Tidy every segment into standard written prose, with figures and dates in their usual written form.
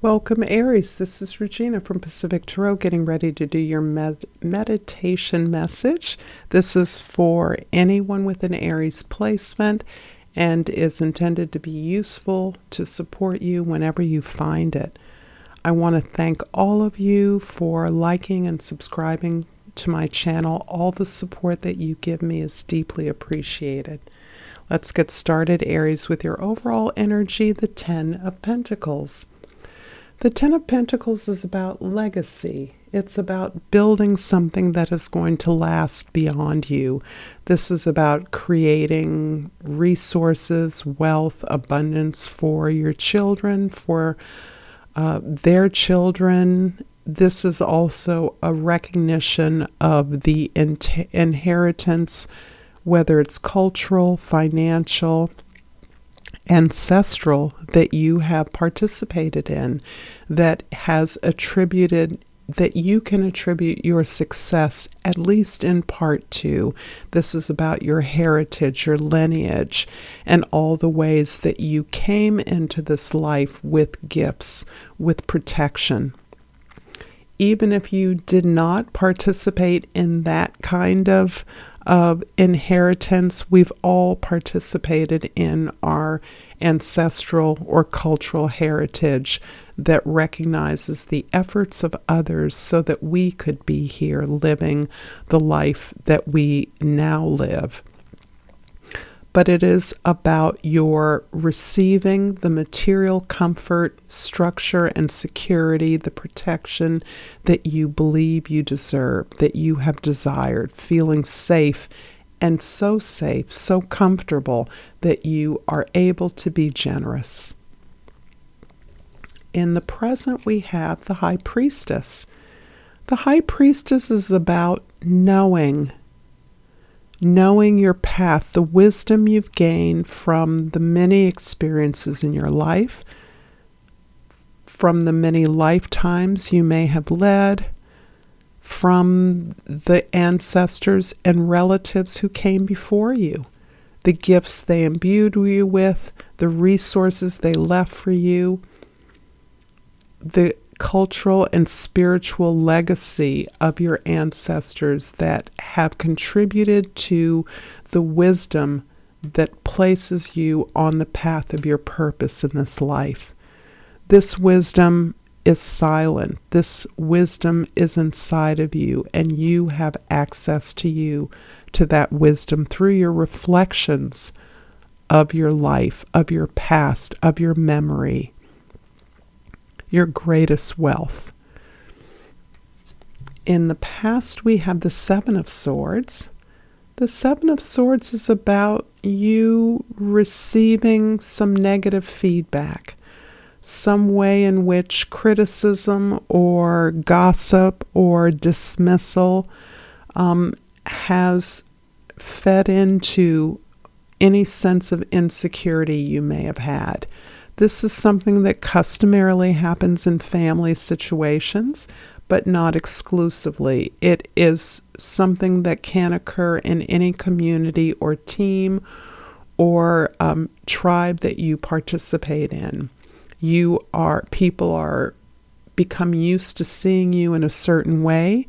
Welcome, Aries. This is Regina from Pacific Tarot, getting ready to do your meditation message. This is for anyone with an Aries placement and is intended to be useful to support you whenever you find it. I want to thank all of you for liking and subscribing to my channel. All the support that you give me is deeply appreciated. Let's get started, Aries, with your overall energy, the Ten of Pentacles. The Ten of Pentacles is about legacy. It's about building something that is going to last beyond you. This is about creating resources, wealth, abundance for your children, for their children. This is also a recognition of the inheritance, whether it's cultural, financial, ancestral, that you have participated in, that has attributed, that you can attribute your success at least in part to. This is about your heritage, your lineage, and all the ways that you came into this life with gifts, with protection. Even if you did not participate in that kind of inheritance, we've all participated in our ancestral or cultural heritage that recognizes the efforts of others so that we could be here living the life that we now live. But it is about your receiving the material comfort, structure, and security, the protection that you believe you deserve, that you have desired, feeling safe, and so safe, so comfortable that you are able to be generous. In the present, we have the High Priestess. The High Priestess is about knowing your path, the wisdom you've gained from the many experiences in your life, from the many lifetimes you may have led, from the ancestors and relatives who came before you, the gifts they imbued you with, the resources they left for you, the cultural and spiritual legacy of your ancestors that have contributed to the wisdom that places you on the path of your purpose in this life. This wisdom is silent. This wisdom is inside of you, and you have access to that wisdom through your reflections of your life, of your past, of your memory, your greatest wealth. In the past, we have the Seven of Swords. The Seven of Swords is about you receiving some negative feedback, some way in which criticism or gossip or dismissal has fed into any sense of insecurity you may have had. This is something that customarily happens in family situations, but not exclusively. It is something that can occur in any community or team or tribe that you participate in. People are become used to seeing you in a certain way,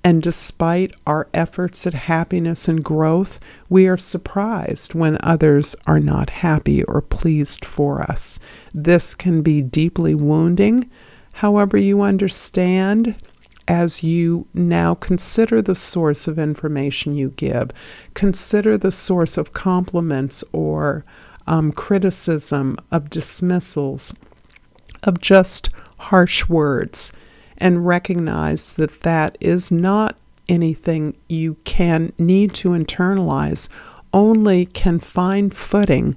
and despite our efforts at happiness and growth, we are surprised when others are not happy or pleased for us. This can be deeply wounding. However, you understand, as you now consider the source of information you give, consider the source of compliments or criticism, of dismissals, of just harsh words, and recognize that that is not anything you can need to internalize, only can find footing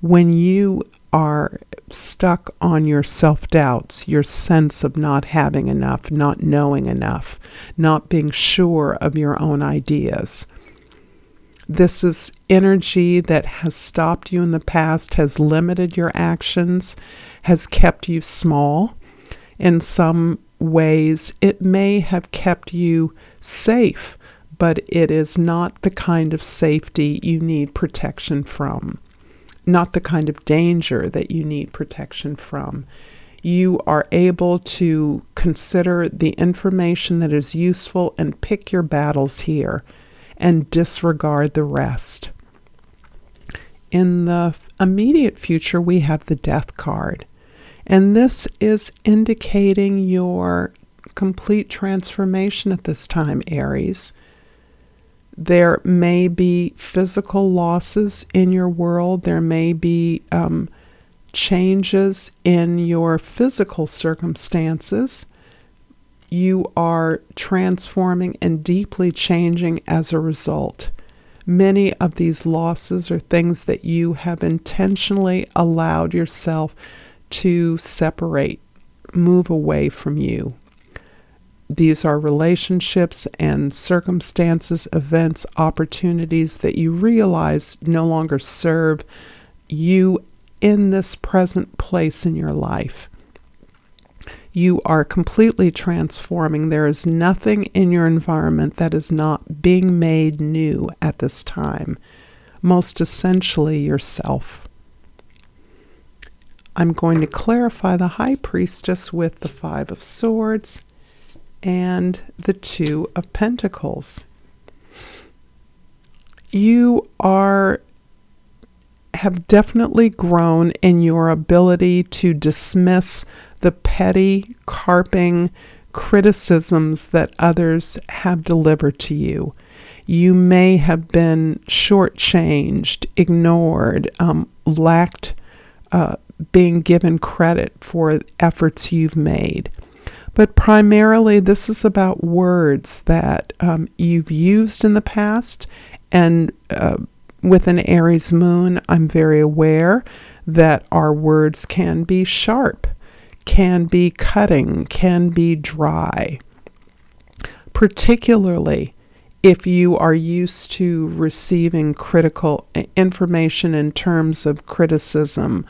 when you are stuck on your self-doubts, your sense of not having enough, not knowing enough, not being sure of your own ideas. This is energy that has stopped you in the past, has limited your actions, has kept you small. In some ways, it may have kept you safe, but it is not the kind of safety you need protection from, not the kind of danger that you need protection from. You are able to consider the information that is useful and pick your battles here and disregard the rest. In the immediate future, we have the Death card. And this is indicating your complete transformation at this time, Aries. There may be physical losses in your world. There may be changes in your physical circumstances. You are transforming and deeply changing as a result. Many of these losses are things that you have intentionally allowed yourself to separate, move away from you. These are relationships and circumstances, events, opportunities that you realize no longer serve you in this present place in your life. You are completely transforming. There is nothing in your environment that is not being made new at this time. Most essentially, yourself. I'm going to clarify the High Priestess with the Five of Swords and the Two of Pentacles. You have definitely grown in your ability to dismiss the petty, carping criticisms that others have delivered to you. You may have been shortchanged, ignored, lacked being given credit for efforts you've made. But primarily, this is about words that you've used in the past. And with an Aries moon, I'm very aware that our words can be sharp, can be cutting, can be dry. Particularly if you are used to receiving critical information in terms of criticism,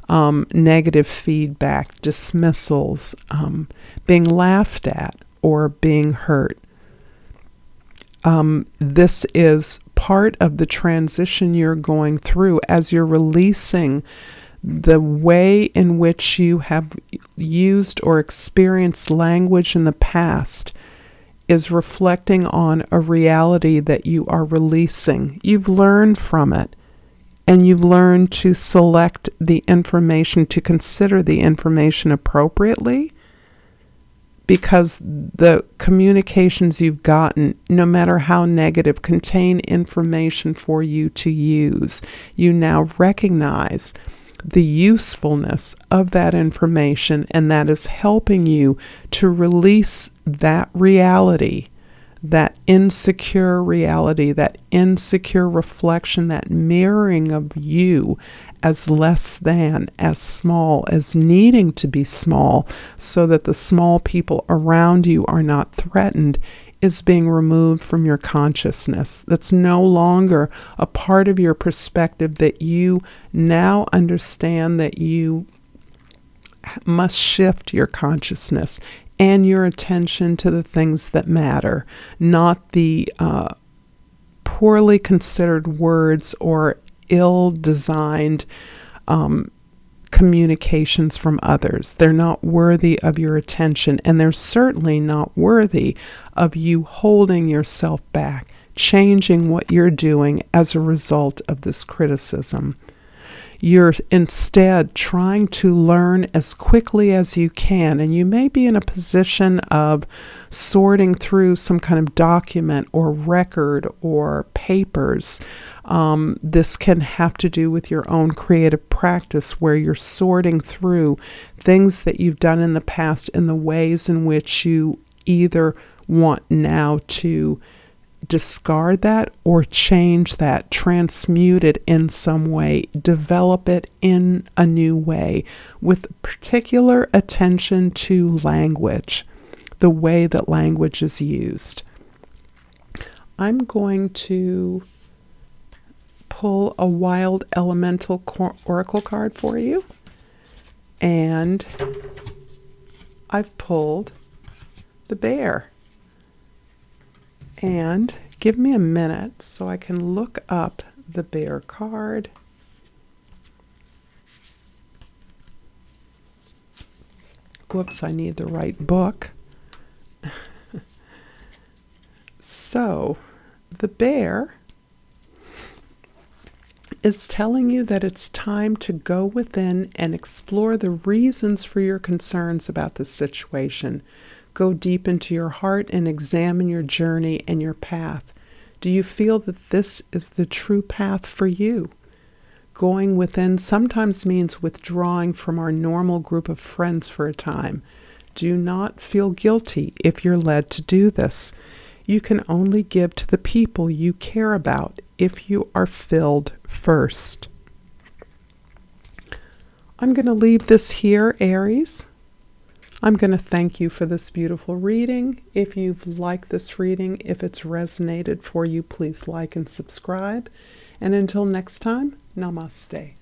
negative feedback, dismissals, being laughed at, or being hurt. This is part of the transition you're going through as you're releasing the way in which you have used or experienced language in the past is reflecting on a reality that you are releasing. You've learned from it. And you've learned to select the information, to consider the information appropriately, because the communications you've gotten, no matter how negative, contain information for you to use. You now recognize the usefulness of that information, and that is helping you to release that reality, that insecure reality, that insecure reflection, that mirroring of you as less than, as small, as needing to be small, so that the small people around you are not threatened, is being removed from your consciousness. That's no longer a part of your perspective, that you now understand that you must shift your consciousness and your attention to the things that matter, not the poorly considered words or ill-designed communications from others. They're not worthy of your attention, and they're certainly not worthy of you holding yourself back, changing what you're doing as a result of this criticism. You're instead trying to learn as quickly as you can, and you may be in a position of sorting through some kind of document or record or papers. This can have to do with your own creative practice, where you're sorting through things that you've done in the past and the ways in which you either want now to discard that or change that, transmute it in some way, develop it in a new way, with particular attention to language, the way that language is used. I'm going to pull a wild elemental oracle card for you, and I've pulled the bear. And give me a minute so I can look up the bear card. Whoops, I need the right book. So, the bear is telling you that it's time to go within and explore the reasons for your concerns about the situation. Go deep into your heart and examine your journey and your path. Do you feel that this is the true path for you? Going within sometimes means withdrawing from our normal group of friends for a time. Do not feel guilty if you're led to do this. You can only give to the people you care about if you are filled first. I'm going to leave this here, Aries. I'm going to thank you for this beautiful reading. If you've liked this reading, if it's resonated for you, please like and subscribe. And until next time, Namaste.